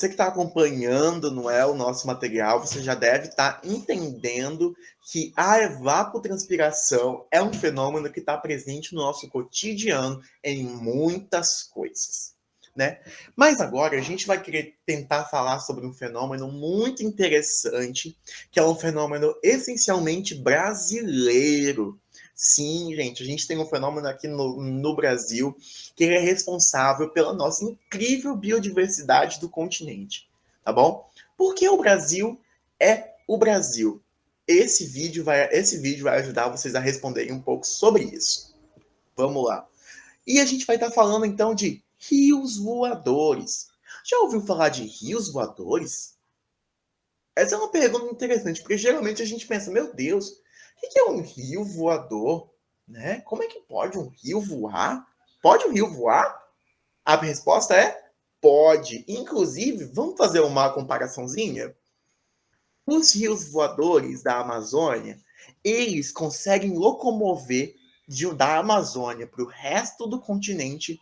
Você que está acompanhando, não é, o nosso material, você já deve estar entendendo que a evapotranspiração é um fenômeno que está presente no nosso cotidiano em muitas coisas, né? Mas agora a gente vai querer tentar falar sobre um fenômeno muito interessante, que é um fenômeno essencialmente brasileiro. Sim, gente, a gente tem um fenômeno aqui no Brasil que é responsável pela nossa incrível biodiversidade do continente, tá bom? Porque o Brasil é o Brasil. Esse vídeo vai ajudar vocês a responderem um pouco sobre isso. Vamos lá. E a gente vai estar falando então de rios voadores. Já ouviu falar de rios voadores? Essa é uma pergunta interessante, porque geralmente a gente pensa, meu Deus, o que é um rio voador? Né? Como é que pode um rio voar? Pode um rio voar? A resposta é pode. Inclusive, vamos fazer uma comparaçãozinha? Os rios voadores da Amazônia, eles conseguem locomover da Amazônia para o resto do continente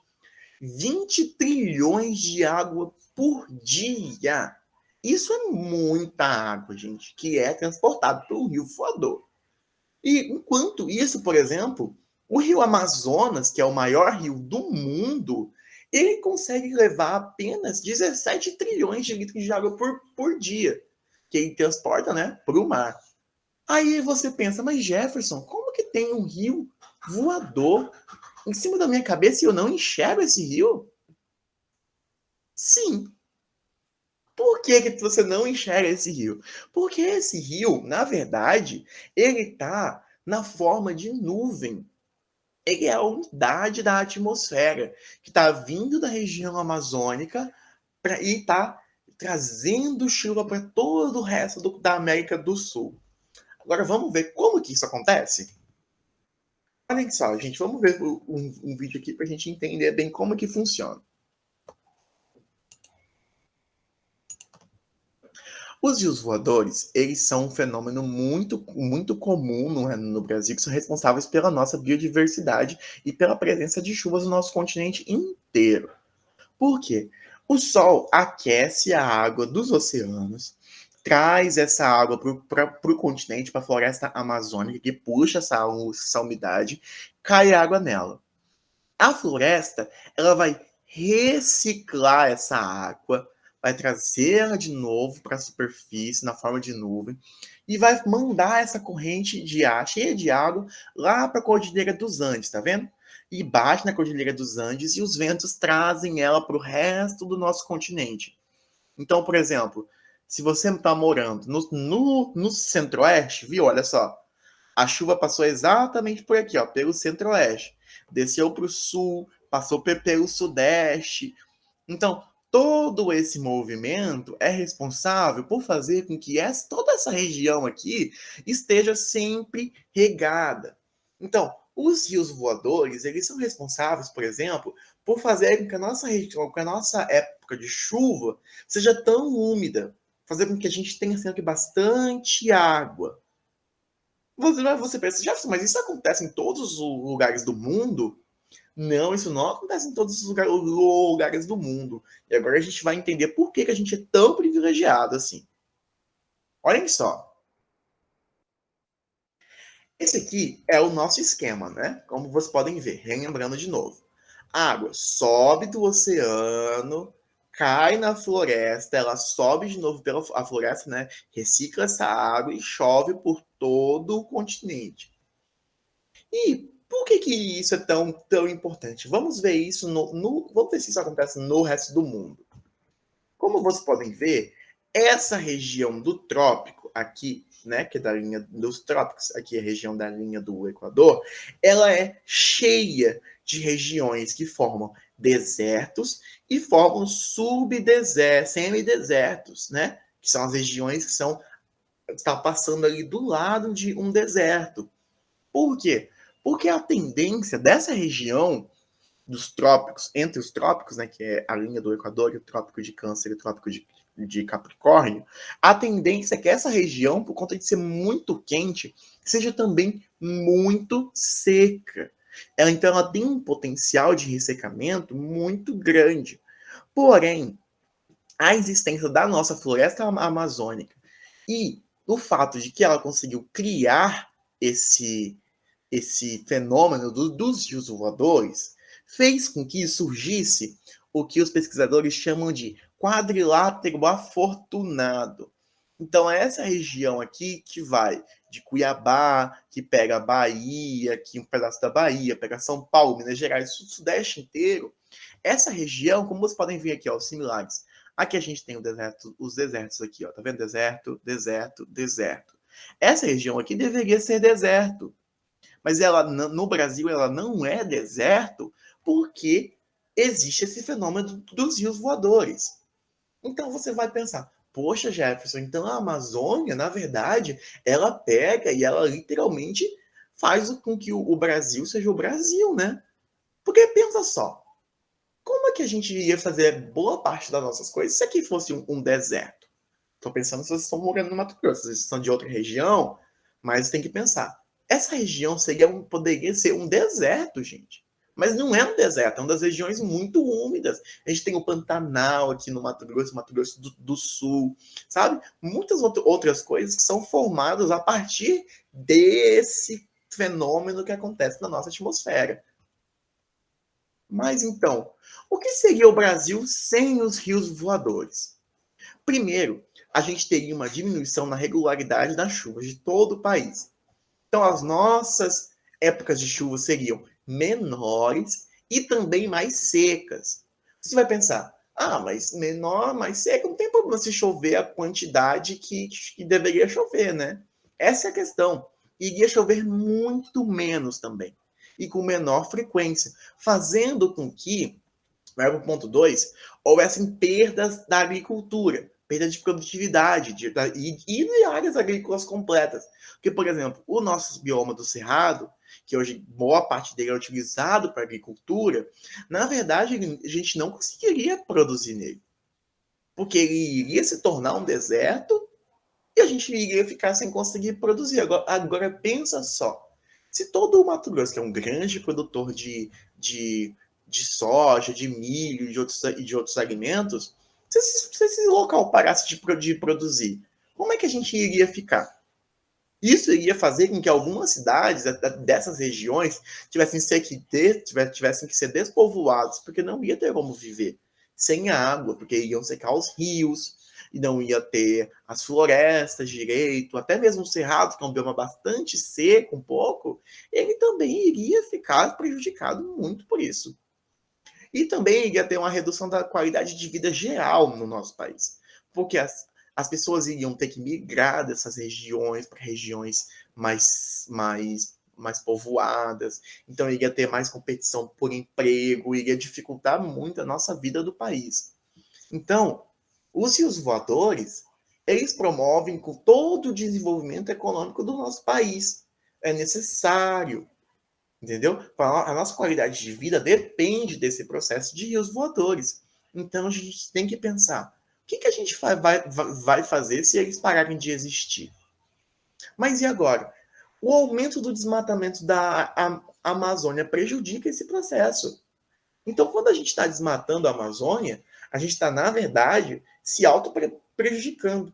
20 trilhões de água por dia. Isso é muita água, gente, que é transportada pelo rio voador. E enquanto isso, por exemplo, o rio Amazonas, que é o maior rio do mundo, ele consegue levar apenas 17 trilhões de litros de água por dia, que ele transporta, né, para o mar. Aí você pensa, mas Jefferson, como que tem um rio voador em cima da minha cabeça e eu não enxergo esse rio? Sim. Por que você não enxerga esse rio? Porque esse rio, na verdade, ele está na forma de nuvem. Ele é a umidade da atmosfera que está vindo da região amazônica e está trazendo chuva para todo o resto da América do Sul. Agora vamos ver como que isso acontece? Olha só, gente, vamos ver um vídeo aqui para a gente entender bem como que funciona. Os rios voadores, eles são um fenômeno muito comum no Brasil, que são responsáveis pela nossa biodiversidade e pela presença de chuvas no nosso continente inteiro. Por quê? O Sol aquece a água dos oceanos, traz essa água para o continente, para a floresta amazônica, que puxa essa umidade, cai água nela. A floresta, ela vai reciclar essa água, vai trazê-la de novo para a superfície na forma de nuvem e vai mandar essa corrente de ar cheia de água lá para a Cordilheira dos Andes, tá vendo? E bate na Cordilheira dos Andes e os ventos trazem ela para o resto do nosso continente. Então, por exemplo, se você está morando no centro-oeste, viu? Olha só, a chuva passou exatamente por aqui, ó, pelo centro-oeste. Desceu para o sul, passou pelo sudeste. Então, todo esse movimento é responsável por fazer com que toda essa região aqui esteja sempre regada. Então, os rios voadores, eles são responsáveis, por exemplo, por fazer com que a nossa região, que a nossa época de chuva seja tão úmida, fazer com que a gente tenha sempre bastante água. Você pensa, Jefferson, mas isso acontece em todos os lugares do mundo? Não, isso não acontece em todos os lugares do mundo. E agora a gente vai entender por que a gente é tão privilegiado assim. Olhem só. Esse aqui é o nosso esquema, né? Como vocês podem ver, relembrando de novo. A água sobe do oceano, cai na floresta, ela sobe de novo pela floresta, né? Recicla essa água e chove por todo o continente. E por que isso é tão importante? Vamos ver isso vamos ver se isso acontece no resto do mundo. Como vocês podem ver, essa região do trópico aqui, né, que é da linha dos trópicos, aqui é a região da linha do Equador, ela é cheia de regiões que formam desertos e formam subdesertos, semidesertos, né? Que são as regiões que está passando ali do lado de um deserto. Por quê? Porque a tendência dessa região dos trópicos, entre os trópicos, né, que é a linha do Equador, o trópico de Câncer e o trópico de Capricórnio, a tendência é que essa região, por conta de ser muito quente, seja também muito seca. Então, ela tem um potencial de ressecamento muito grande. Porém, a existência da nossa floresta amazônica e o fato de que ela conseguiu criar esse fenômeno dos rios voadores fez com que surgisse o que os pesquisadores chamam de quadrilátero afortunado. Então, é essa região aqui que vai de Cuiabá, que pega a Bahia, aqui um pedaço da Bahia, pega São Paulo, Minas Gerais, o Sudeste inteiro. Essa região, como vocês podem ver aqui, ó, os similares. Aqui a gente tem o deserto, os desertos aqui, ó, tá vendo? Deserto, deserto, deserto. Essa região aqui deveria ser deserto, mas ela no Brasil ela não é deserto porque existe esse fenômeno dos rios voadores. Então você vai pensar, poxa, Jefferson, então a Amazônia, na verdade, ela pega e ela literalmente faz com que o Brasil seja o Brasil, né? Porque pensa só, como é que a gente iria fazer boa parte das nossas coisas se aqui fosse um deserto? Estou pensando se vocês estão morando no Mato Grosso, vocês são de outra região, mas tem que pensar. Essa região poderia ser um deserto, gente. Mas não é um deserto, é uma das regiões muito úmidas. A gente tem o Pantanal aqui no Mato Grosso do Sul, sabe? Muitas outras coisas que são formadas a partir desse fenômeno que acontece na nossa atmosfera. Mas então, o que seria o Brasil sem os rios voadores? Primeiro, a gente teria uma diminuição na regularidade das chuvas de todo o país. Então, as nossas épocas de chuva seriam menores e também mais secas. Você vai pensar, mas menor, mais seca, não tem problema se chover a quantidade que deveria chover, né? Essa é a questão. Iria chover muito menos também e com menor frequência, fazendo com que, verbo ponto 2, houvessem perdas da agricultura, perda de produtividade e de áreas agrícolas completas. Porque, por exemplo, o nosso bioma do Cerrado, que hoje boa parte dele é utilizado para agricultura, na verdade a gente não conseguiria produzir nele. Porque ele iria se tornar um deserto e a gente iria ficar sem conseguir produzir. Agora pensa só, se todo o Mato Grosso, que é um grande produtor de soja, de milho e de outros alimentos, se esse local parasse de produzir, como é que a gente iria ficar? Isso iria fazer com que algumas cidades dessas regiões tivessem que ser despovoadas, porque não ia ter como viver sem água, porque iam secar os rios, e não ia ter as florestas direito, até mesmo o cerrado, que é um bioma bastante seco um pouco, ele também iria ficar prejudicado muito por isso. E também iria ter uma redução da qualidade de vida geral no nosso país, porque as pessoas iriam ter que migrar dessas regiões para regiões mais povoadas, então iria ter mais competição por emprego, iria dificultar muito a nossa vida do país. Então, os rios voadores, eles promovem com todo o desenvolvimento econômico do nosso país. É necessário, entendeu? A nossa qualidade de vida depende desse processo de rios voadores. Então, a gente tem que pensar, o que a gente vai fazer se eles pararem de existir? Mas e agora? O aumento do desmatamento da Amazônia prejudica esse processo. Então, quando a gente está desmatando a Amazônia, a gente está, na verdade, se auto-prejudicando.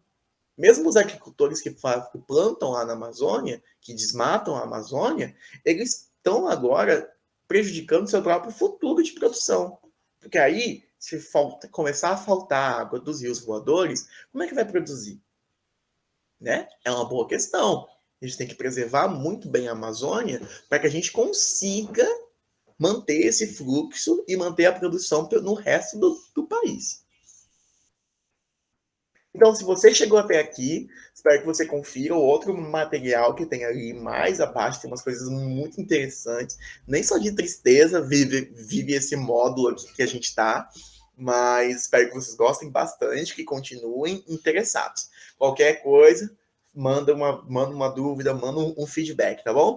Mesmo os agricultores que plantam lá na Amazônia, que desmatam a Amazônia, eles estão agora prejudicando seu próprio futuro de produção. Porque aí, se começar a faltar água dos rios voadores, como é que vai produzir? Né? É uma boa questão. A gente tem que preservar muito bem a Amazônia para que a gente consiga manter esse fluxo e manter a produção no resto do país. Então, se você chegou até aqui, espero que você confira o outro material que tem ali mais abaixo, tem umas coisas muito interessantes. Nem só de tristeza vive esse módulo aqui que a gente está, mas espero que vocês gostem bastante, que continuem interessados. Qualquer coisa, manda uma dúvida, manda um feedback, tá bom?